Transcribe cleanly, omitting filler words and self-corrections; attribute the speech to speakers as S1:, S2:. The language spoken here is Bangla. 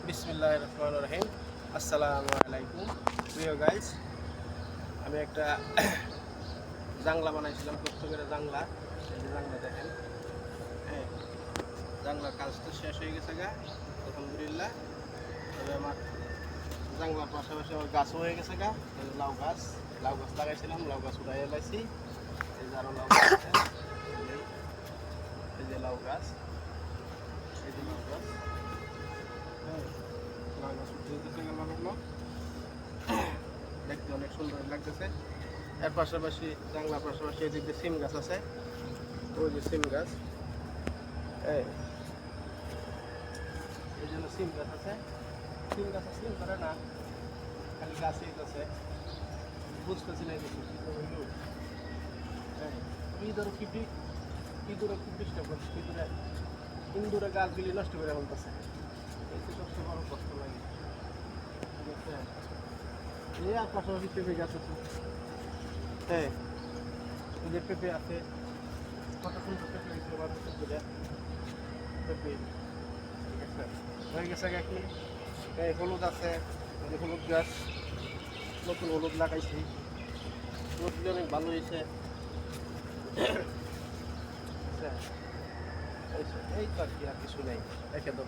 S1: বিসমিল্লাহির রহমানির রহিম। আসসালামু আলাইকুম প্রিয় গাইজ। আমি একটা জাংলা বানাইছিলাম, কষ্টকরে জাংলা। এই যে জাংলা দেখেন, হ্যাঁ, জাংলার কাজ তো শেষ হয়ে গেছে গা আলহামদুলিল্লাহ। তবে আমার জাংলার পাশাপাশি আমার গাছও হয়ে গেছে গা। এই যে লাউ গাছ লাগাইছিলাম, লাউ গাছ উঠাই এলাইছি। এই যে আরও লাউ গাছ আছে, এই যে লাউ গাছ, এই যে লাউ গাছ, হ্যাঁ, লাউ গাছ উঠে গেছে গা লাগানো, দেখতে অনেক সুন্দর লাগতেছে। এর পাশাপাশি জাংলার পাশাপাশি এদিকে সিম গাছ আছে, ওই যে সিম গাছ, এই জন্য সিম গাছ আছে। সিম গাছ সিম করে না, খালি গাছই আছে, বুঝতেছি না কিছু। ইঁদুরে খুব ডিস্টার্ব করছে, ইঁদুরে গাছগুলি নষ্ট করে ফেলতেছে। এতে সবচেয়ে বড় কষ্ট লাগে, ঠিক আছে। এই আর পাশাপাশি পেঁপে গাছ আছে, হ্যাঁ, এই যে পেঁপে আছে, কত সুন্দর পেঁপে হয়েছে, মানুষ পেঁপে, ঠিক আছে। হয়ে গেছে কি, এই হলুদ আছে, এই যে হলুদ গাছ, নতুন হলুদ লাগাইছি, হলুদগুলি অনেক ভালো হয়েছে। এই তো আর কি, আর কিছু নেই, রেখে দাও।